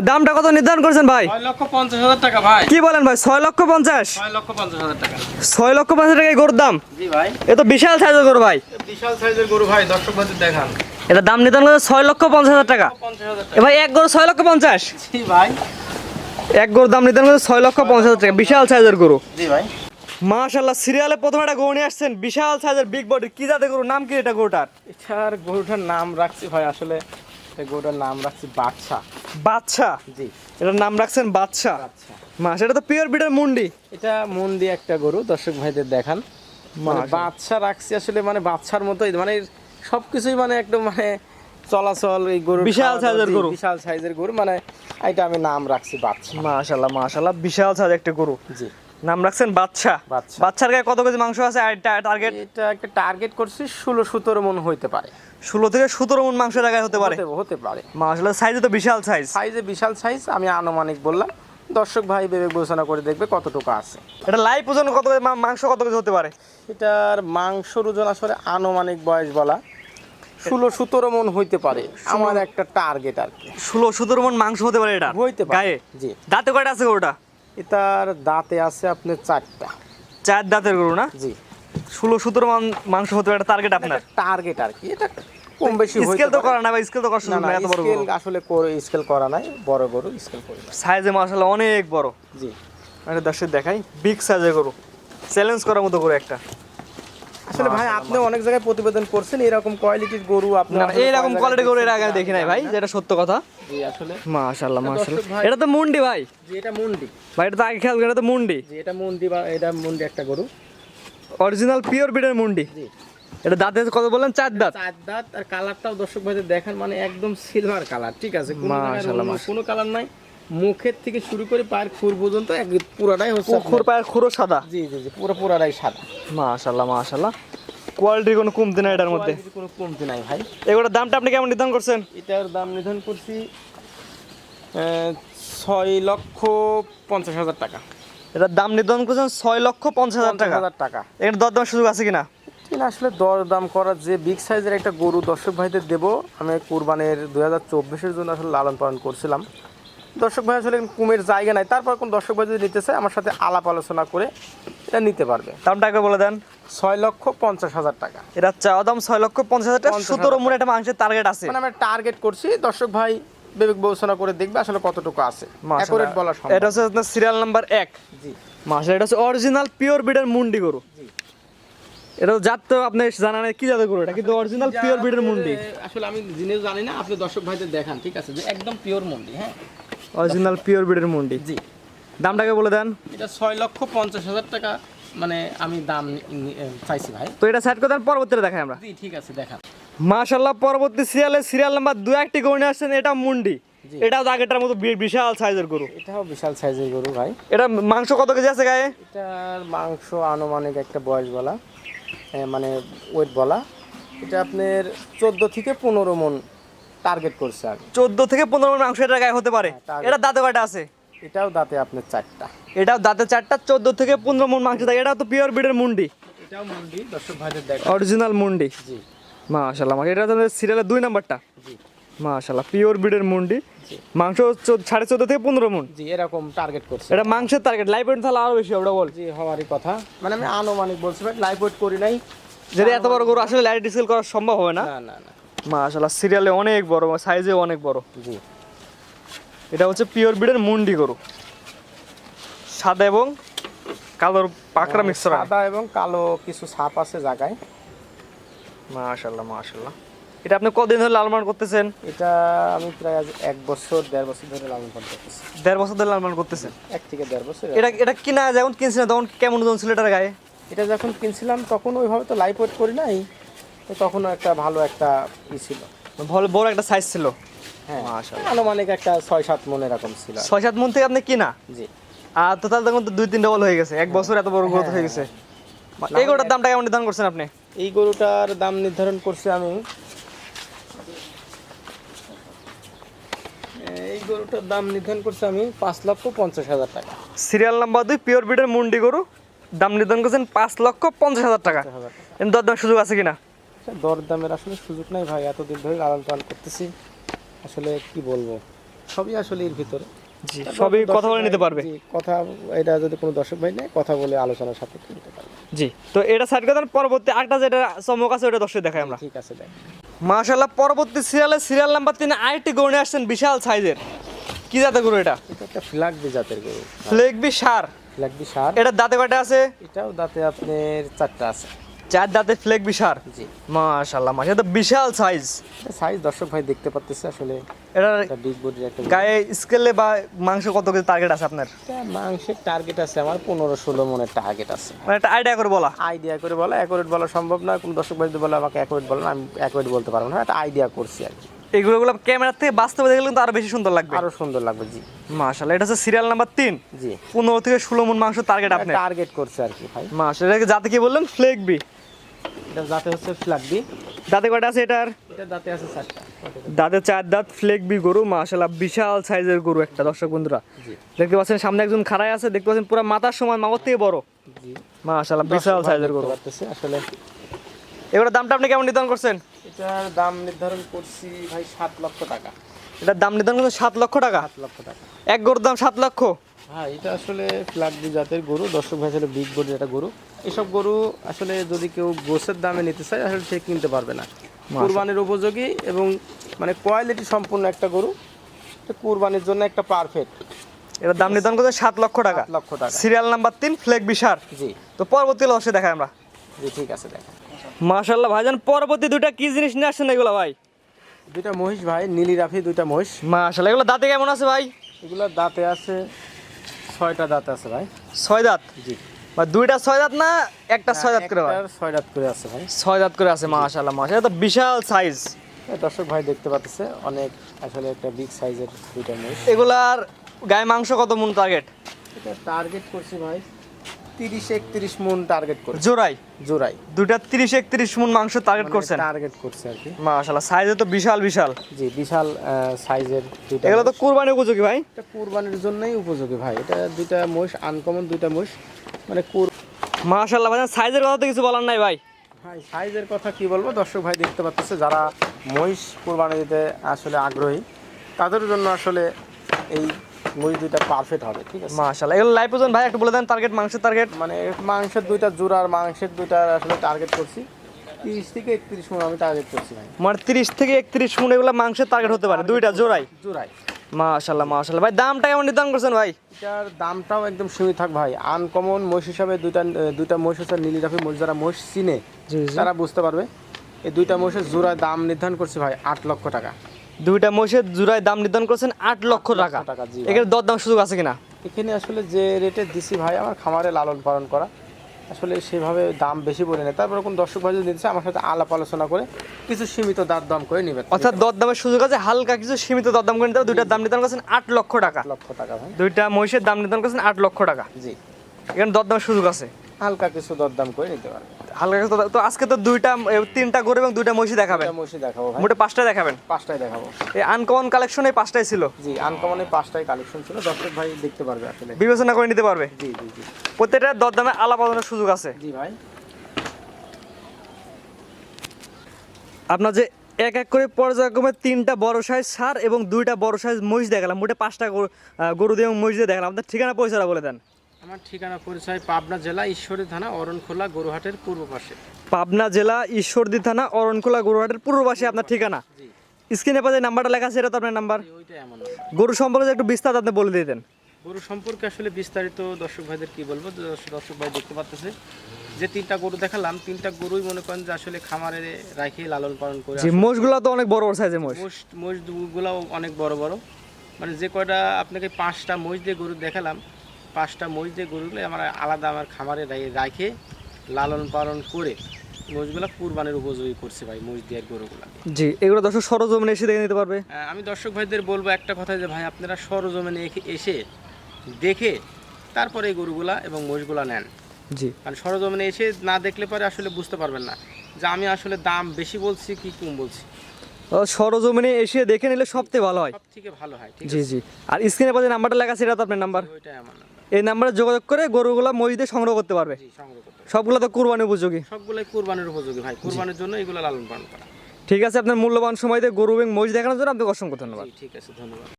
দামটা কত নির্ধারণ করেছেন ভাই? 6,50,000 টাকা ভাই। কি বলেন ভাই, 6,50,000? 6,50,000 টাকা। 6,50,000 টাকা গরুর দাম? জি ভাই। এ তো বিশাল সাইজের গরু ভাই। বিশাল সাইজের গরু ভাই, দর্শক ভাই দেখান। এটা দাম নির্ধারণ করেছে 6,50,000 টাকা। 50,000 এ টাকা। ভাই এক গরু 6,50,000? জি ভাই। এক গরুর দাম নির্ধারণ করেছে 6,50,000 টাকা, বিশাল সাইজের গরু। জি ভাই। মাশাআল্লাহ, সিরিয়ালে প্রথমে একটা গরু নিয়ে আসছেন, বিশাল সাইজের বিগ বডি। কি জাতের গরু, নাম কি এটা গরুটার? এটার গরুটার নাম রাখছি ভাই, আসলে এই গরুটার নাম রাখছি বাদশা। বাদশা? জি। এটার নাম রাখছেন বাদশা। আচ্ছা। মাশা, এটা তো পিওর বিডের মুন্ডি। এটা মন দিয়ে একটা গরু, দর্শক ভাইদের দেখান। মানে মাশাআল্লাহ। বাদশা রাখছি আসলে, মানে বাদশার মতোই, মানে সবকিছুই মানে একদম মানে চলাচল, এই গরু বিশাল সাইজের গরু। বিশাল সাইজের গরু, মানে এটা আমি নাম রাখছি বাদশা। মাশাআল্লাহ মাশাআল্লাহ, বিশাল সাইজের একটা গরু। জি। নাম রাখছেন বাদশা। বাদশা। বাদশার গায়ে কত কেজি মাংস আছে আর টার্গেট? এটা একটা টার্গেট করছি 16-17 মন হইতে পারে। 16 থেকে 17 মণ মাংস জায়গায় হতে পারে। হতে পারে। মাশাআল্লাহ, সাইজে তো বিশাল সাইজ। সাইজে বিশাল সাইজ, আমি আনুমানিক বললাম, দর্শক ভাই বিবেক বিবেচনা করে দেখবে কতটুকু আছে। এটা লাইভ ওজন কত কেজি, মাংস কত কেজি হতে পারে? এটার মাংসর ওজন আসলে আনুমানিক বয়স বলা 16-17 মন হইতে পারে, আমার একটা টার্গেট আর কি। 16-17 মণ মাংস হতে পারে এটা হইতে পারে। গায়ে? জি। দাঁতে কয়টা আছে গরুটা? এটার দাঁতে আছে আপনার 4টা। 4 দাঁতের গরু না? জি। 16-17 মণ মাংস হতে পারে, টার্গেট আপনার? টার্গেট আর কি, এটা কম বেশি হইতে স্কেল তো পারে। করা না ভাই, স্কেল তো করা না সুযোগ না, নাই, এত বড় স্কেল গরু। আসলে স্কেল করা নাই, বড় গরু স্কেল করি না। সাইজে মাশাআল্লাহ অনেক বড়। জি। আরে দর্শক দেখাই, বিগ সাইজের গরু, চ্যালেঞ্জ করার মতো গরু একটা। আসলে ভাই আপনি অনেক জায়গায় প্রতিবেদন করছেন, এরকম কোয়ালিটির গরু আপনি না, এইরকম কোয়ালিটি গরু এর আগে আমি দেখি নাই ভাই, যেটা সত্য কথা। জি আসলে। মাশাআল্লাহ মাশাআল্লাহ, দর্শক ভাই- এটা তো মুন্ডি ভাই। জি এটা মুন্ডি। ভাই এটা তো আগে খেয়াল করে, এটা তো মুন্ডি, জি এটা মুন্ডি, বা এটা মুন্ডি একটা গরু। অরিজিনাল পিওর বিডের মুন্ডি। জি। এটা দাঁতে কত বললেন? 4 দাঁত। 4 দাঁত, আর কালারটাও দর্শক ভাইদের দেখেন, মানে একদম সিলভার কালার, ঠিক আছে, কোনো জায়গায় মাশাআল্লাহ, অন্য মাশাআল্লাহ। কোনো কালার নাই। মুখের থেকে শুরু করে পায়ের খুর পর্যন্ত পুরাটাই হচ্ছে খুর পায়ের খুরো সাদা। জি জি জি, পুরাটাই সাদা। মাশাআল্লাহ মাশাআল্লাহ, কোয়ালিটির কোনো কমতি নাই এটার মধ্যে। কোয়ালিটির কোনো কমতি নাই ভাই। এগুলোর দামটা আপনি কেমন নির্ধারণ করছেন? এটার দাম নির্ধারণ করছি 6,50,000 টাকা। এটার দাম নির্ধারণ করছেন 6,50,000 টাকা। 50,000 টাকা। এখানে দরদামের সুযোগ আছে কিনা? কিন্তু আসলে দর দাম করার, যে বিগ সাইজের একটা গরু দর্শক ভাইদের দেবো, আমি কুরবানের 2024-এর জন্য আসলে লালন পালন করছিলাম। দর্শক ভাই আসলে কুমের জায়গা নাই, তারপর কোন দর্শক ভাই যদি নিতে চায় আমার সাথে আলাপ আলোচনা করে এটা নিতে পারবে। দামটা একবার বলে দেন। 6,50,000 টাকা। এটা চাওয়া দাম 6,50,000 টাকা। 17 মণ একটা মাংসের টার্গেট আছে। মানে আমি টার্গেট করছি, দর্শক ভাই বিবেক বিবেচনা করে দেখবে আসলে কতটুকু আছে, মাশাআল্লাহ। অ্যাকুরেট বলা সম্ভব। এটা হচ্ছে আপনার সিরিয়াল নাম্বার 1। জি মাশাআল্লাহ, এটা হচ্ছে অরিজিনাল পিওর বিডের মুন্ডি গরু। জি। এটা জাত তো আপনি জানা নাই কি জাতের গরু, এটা কিন্তু অরিজিনাল পিওর বিডের মুন্ডি। আসলে আমি জিনিস জানি না, আপনি দর্শক ভাইদের দেখান, ঠিক আছে, যে একদম পিওর মুন্ডি। হ্যাঁ অরিজিনাল পিওর বিডের মুন্ডি। জি। দামটাকে বলে দেন। এটা 6,50,000 টাকা, মানে আমি দাম চাইছি ভাই। তো এটা সাইড করে দেন, পরবর্তীতে দেখাই আমরা। জি ঠিক আছে, দেখান। মাশাআল্লাহ, পরবর্তী সিরিয়াল নাম্বার 2 গরু নিয়ে আসছেন, এটা মুন্ডি। জি। এটাও আগেরটার মতো বিশাল সাইজের গরু। এটাও বিশাল সাইজের গরু ভাই। এটা মাংস কত কেজি আছে গায়ে? এটার মাংস আনুমানিক একটা বয়স বলা, মানে ওয়েট বলা, এটা আপনার 14 থেকে 15 মন টার্গেট করছে আর 14 থেকে 15 মণ মাংস এটা গায়ে হতে পারে। হ্যাঁ, target। এটা দাঁতে কয়টা আছে? এটাও দাঁতে আপনার 4টা। এটাও দাঁতে 4টা, 14 থেকে 15 মণ মাংস থাকে। এটাও তো পিওর বিডের মুন্ডি, এটাও মুন্ডি, দর্শক ভাইদের দেখ। অরিজিনাল মুন্ডি। জি মাশাআল্লাহ, এটা তো সিরিয়ালের 2 নাম্বারটা। জি মাশাআল্লাহ, পিওর বিডের মুন্ডি। জি। মাংস 14.5 থেকে 15 মণ। জি, এরকম টার্গেট করছে। এটা মাংসের টার্গেট, লাইভ ওয়েট তাহলে আরো বেশি হবে বল। জি হওয়ারই কথা, মানে আমি আনুমানিক বলছি ভাই, লাইভ ওয়েট করি নাই। যদি এত বড় গরু আসলে লাইট ডিসেল করা সম্ভব হবে না। না না না। মাশাআল্লাহ, সিরিয়ালে অনেক বড়, সাইজে অনেক বড়। জি। এটা হচ্ছে পিওর বিডের মুন্ডি গরু, সাদা এবং কালোর পাকড়া মিক্সচার। সাদা এবং কালো কিছু ছাপ আছে জায়গায়। মাশাআল্লাহ মাশাআল্লাহ। এটা আপনি কতদিন ধরে লালন পালন করতেছেন? এটা আমি প্রায় আজ 1 বছর 1.5 বছর ধরে লালন পালন করতেছি। 1.5 বছর ধরে লালন পালন করতেছেন? 1 থেকে 1.5 বছর। এটা কিনা যখন কিনছিলেন তখন কেমন ওজন ছিল এটার গায়ে? এটা যখন কিনছিলাম তখন ওইভাবে তো লাইভ ওয়েট করি নাই, তো তখন একটা ভালো একটা ছিল। ভালো বড় একটা সাইজ ছিল। হ্যাঁ মাশাআল্লাহ, আনুমানিক একটা 6-7 মন এরকম ছিল। 6-7 মণ থেকে আপনি কিনা? জি। আর টোটাল তখন তো 2-3 ডবল হয়ে গেছে, 1 বছর এত বড় গ্রোথ হয়ে গেছে। এই গরুটার দামটা কেমন নির্ধারণ করছেন আপনি? এই গরুটার দাম নির্ধারণ করছি আমি, এই গরুটার দাম নির্ধারণ করছি আমি 5,50,000 টাকা। সিরিয়াল নাম্বার 2 পিওর বিডের মুন্ডি গরু, দাম নির্ধারণ করছেন 5,50,000 টাকা। এর দরদামের সুযোগ আছে কিনা? দর দামের আসলে সুযোগ নাই ভাই, এতদিন ধরে লালন পালন করতেছি, আসলে কি বলবো। সবই আসলে এর ভিতরে। জি, তারপর সবই দর্শক কথা বলে ভাই- নিতে পারবে। জি, কথা এটা যদি কোনো দর্শক ভাই নেয় কথা বলে আলোচনার সাপেক্ষে নিতে পারবে। জি, তো এটা সাইড করে দেন, পরবর্তী আরেকটা যেটা চমক আছে ওটা দর্শক দেখাই আমরা। ঠিক আছে দেখ। মাশাআল্লাহ, পরবর্তী সিরিয়াল নাম্বার 3 আরেকটি গরু নিয়ে আসছেন বিশাল সাইজের। কি জাতের গরু এটা? এটা একটা ফ্ল্যাগবি জাতের গরু। ফ্লেগবি সার। ফ্ল্যাগবি সার। এটার দাঁতে কয়টা আছে? এটাও দাঁতে আপনার 4টা আছে। 4 দাঁতে ফ্লেগবি সার। জি। মাশাআল্লাহ, মাশাআল্লাহ, তো বিশাল সাইজ। সাইজ দর্শক ভাই দেখতে পাচ্তেছে আসলে এটা একটা বিগ বডির একটা গরু। গায়ে স্কেলে বা মাংস কত কেজি টার্গেট আছে আপনার? এটা মাংসের টার্গেট আছে আমার 15-16 মনের টার্গেট আছে। মানে একটা আইডিয়া করে বলা। আইডিয়া করে বলা, অ্যাকুরেট বলা সম্ভব না। কোন দর্শক ভাই যদি বলে আমাকে অ্যাকুরেট বলো না, আমি অ্যাকুরেট বলতে পারবো না। একটা আইডিয়া করছি আর কি। এগুলো ক্যামেরা থেকে বাস্তবে দেখলে কিন্তু আরো বেশি সুন্দর লাগবে। আরো সুন্দর লাগবে। জি। মাশাআল্লাহ, এটা হচ্ছে সিরিয়াল নাম্বার 3। জি। 15 থেকে 16 মণ মাংস টার্গেট আপনার। টার্গেট করছে আর কি ভাই। মাশাআল্লাহ, এটাকে জাতে কি বললেন? ফ্লেগবি। এটা জাতে হচ্ছে ফ্ল্যাগবি। দাঁতে কয়টা আছে এটার? এটা দাঁতে আছে 4টা। দাঁতে 4 দাঁত ফ্লেগবি গরু। মাশাআল্লাহ, বিশাল সাইজের গরু একটা। দর্শক বন্ধুরা জি। দেখতে পাচ্ছেন সামনে একজন খাড়ায় আছে, দেখতে পাচ্ছেন পুরো মাথার সমান, মাথার থেকে বড়। জি। মাশাআল্লাহ, বিশাল সাইজের গরু। করতেছে আসলে। এগুলোর দামটা আপনি কেমন নির্ধারণ করছেন? এটার দাম নির্ধারণ করছি ভাই 7 লক্ষ টাকা। এটার দাম নির্ধারণ করছেন 7 লক্ষ টাকা। 7 লক্ষ টাকা। এক গরুর দাম 7 লক্ষ। হ্যাঁ, এটা আসলে ফ্ল্যাগবি জাতের গরু। দর্শক ভাই আসলে বিগ বডির একটা গরু। এসব গরু আসলে যদি কেউ গোছের দামে নিতে চায় আসলে সে কিনতে পারবে না। কুরবানির উপযোগী এবং মানে কোয়ালিটি সম্পূর্ণ একটা গরু। এটা কুরবানির জন্য একটা পারফেক্ট। এটার দাম নির্ধারণ করছেন 7 লক্ষ টাকা। 7 লক্ষ টাকা। সিরিয়াল নাম্বার 3 ফ্লেগবি সার। জি। তো পরবর্তী লসে দেখাই আমরা। জি, ঠিক আছে দেখেন। মাশাআল্লাহ ভাইজান, পরবর্তী দুইটা কি জিনিস নিয়ে আসছেন এগুলো ভাই? দুইটা মহিষ ভাই, নীলি রাফি দুইটা মহিষ। মাশাআল্লাহ, এগুলো দাঁতে কেমন আছে ভাই? এগুলো দাঁতে আছে 6টা দাঁত আছে ভাই। 6 দাঁত। জি। বা দুইটা 6 দাঁত না একটা 6 দাঁত করে ভাই? 6 দাঁত করে আছে ভাই। 6 দাঁত করে আছে। মাশাআল্লাহ, মাশাআল্লাহ, তো বিশাল সাইজ। দর্শক ভাই দেখতে পাচ্ছে অনেক আসলে একটা বিগ সাইজের দুইটা মহিষ। এগুলার গায়ে মাংস কত মণ টার্গেট? এটা টার্গেট করছি ভাই 30-31 মণ টার্গেট করছি। জোড়াই? জোড়াই। দুইটা 30-31 মণ মাংস টার্গেট করছেন? টার্গেট করছে আর কি। মাশাআল্লাহ, সাইজে তো বিশাল বিশাল। জি, বিশাল সাইজের দুইটা। এগুলো তো কুরবানি উপযোগী ভাই। এটা কুরবানির জন্যই উপযোগী ভাই। এটা দুইটা মহিষ আনকমন দুইটা মহিষ মানে মাশাআল্লাহ ভাই, সাইজের কথা তো কিছু বলার নাই ভাই। ভাই সাইজের কথা কি বলবো, দর্শক ভাই দেখতে পাচ্ছে যারা মহিষ কুরবানি দিতে আসলে আগ্রহী তাদের জন্য আসলে এই মহিষ দুইটা পারফেক্ট হবে। ঠিক আছে। মাশাআল্লাহ, এগুলো লাইভ ওজন ভাই একটু বলে দেন, টার্গেট মাংসের টার্গেট। মানে মাংসের দুইটা জোড়ার মাংসের দুইটা আসলে টার্গেট করছি 30-31 মণ আমি টার্গেট করছি ভাই। মানে 30 থেকে 31 মণ এগুলো মাংসের টার্গেট হতে পারে দুইটা জোড়াই। জোড়াই। মাশাআল্লাহ, মাশাআল্লাহ ভাই, দামটা কেমন নির্ধারণ করছেন ভাই? এটার দামটাও একদম সীমিত থাক ভাই। আনকমন মহিষ হিসাবে দুইটা মহিষ হচ্ছে নীলি রাফি মহিষ। যারা মহিষ চিনে তারা বুঝতে পারবে। এই দুইটা মহিষের জোড়ায় দাম নির্ধারণ করছি ভাই 8 লক্ষ টাকা। দুইটা মহিষের জোড়ায় দাম নির্ধারণ করছেন 8 লক্ষ টাকা। জি। এখানে দরদাম সুযোগ আছে কিনা? এখানে আসলে যে রেটে দিছি ভাই আমার খামারে লালন পালন করা আসলে সেভাবে দাম বেশি বলে না। তারপরে কোন দর্শক ভাই যদি নিতে চায় আমার সাথে আলাপ আলোচনা করে কিছু সীমিত দাম করে নিবে। অর্থাৎ দরদামের সুযোগ আছে, হালকা কিছু সীমিত দরদাম করে নিতে হবে। দুইটার দাম নির্ধারণ করছেন 8 লক্ষ টাকা। 8 লক্ষ টাকা ভাই। দুইটা মহিষের দাম নির্ধারণ করছেন 8 লক্ষ টাকা। জি। এখানে দরদামের সুযোগ আছে, হালকা কিছু দরদাম করে নিতে পারবে। হালকা কিছু তো আজকে তো তিনটা গরু এবং দুইটা মহিষই দেখাবেন। দুইটা মহিষ দেখাবো ভাই। মোটে 5টা দেখাবেন? 5টাই দেখাবো। এই আনকমন কালেকশন এই 5টাই ছিল। জি, আনকমনে 5টাই কালেকশন ছিল। দর্শক ভাই দেখতে পারবে আসলে। বিবেচনা করে নিতে পারবে। জি জি জি। প্রত্যেকটা দরদামে আলাপ আলোচনার সুযোগ আছে। জি ভাই। আপনার যে এক এক করে পর্যায়ক্রমে 3টা বড় সাইজ সার এবং 2টা বড় সাইজ মহিষ দেখালাম, মোটে 5টা গরু দিয়ে এবং মহিষ দিয়ে দেখালাম। আপনার ঠিকানা পরিচয়টা বলে দেন। আমার ঠিকানা পরিচয় পাবনা জেলা ঈশ্বরদী থানা অরণখোলা গরুহাটের পূর্ব পাশে। পাবনা জেলা ঈশ্বরদী থানা অরণখোলা গরুহাটের পূর্ব পাশে আপনার ঠিকানা। জি। স্ক্রিনে পাশে নাম্বারটা লেখা আছে, এটা তো আপনার নাম্বার। ওইটাই আমার নাম্বার। গরু সম্পর্কে একটু বিস্তারিত আপনি বলে দিতেন। গরু সম্পর্কে আসলে বিস্তারিত দর্শক ভাইদের কি বলবো, দর্শক ভাই দেখতে পাচ্ছে যে 3টা গরু দেখালাম 3টা গরুই মনে করেন যে আসলে খামারে রাখে লালন পালন করে। জি, মোষগুলো তো অনেক বড় বড় সাইজের মোষ। মোষগুলাও অনেক বড় বড়। মানে যে কয়টা আপনাকে 5টা মহিষ দিয়ে গরু দেখালাম 5টা মহিষ দিয়ে গরুগুলো আমার আলাদা আমার খামারে রাখে লালন পালন করে মহিষগুলো কুরবানির উপযোগী করছে ভাই মহিষ দিয়ে গরুগুলো। জি, এগুলো দর্শক সরজমিনে এসে দেখে নিতে পারবে। আমি দর্শক ভাইদের বলবো একটা কথা যে ভাই আপনারা সরজমিনে এসে দেখে তারপরে এই গরুগুলা এবং মহিষগুলা নেন। জি, কারণ সরজমিনে এসে না দেখলে পরে আসলে বুঝতে পারবেন না যে আমি আসলে দাম বেশি বলছি কি কম বলছি। সরজমিনে এসে দেখে নিলে সবথেকে ভালো হয়। সব থেকে ভালো হয়। ঠিক জি আছে। জি, আর স্ক্রিনে পাশে নাম্বারটা লেখা আছে, এটা তো আপনার নাম্বার। ওইটাই আমার নাম্বার। এই নাম্বারে যোগাযোগ করে গরুগুলা মহিষ দিয়ে সংগ্রহ করতে পারবে। জি, সংগ্রহ করতে হবে। সবগুলো তো কুরবানি উপযোগী। সবগুলাই কুরবানির উপযোগী ভাই। কুরবানির জন্য এগুলো লালন পালন করা। ঠিক আছে, আপনার মূল্যবান সময় দিয়ে গরু এবং মহিষ দেখানোর জন্য আপনাকে অসংখ্য ধন্যবাদ। জি, ঠিক আছে, ধন্যবাদ।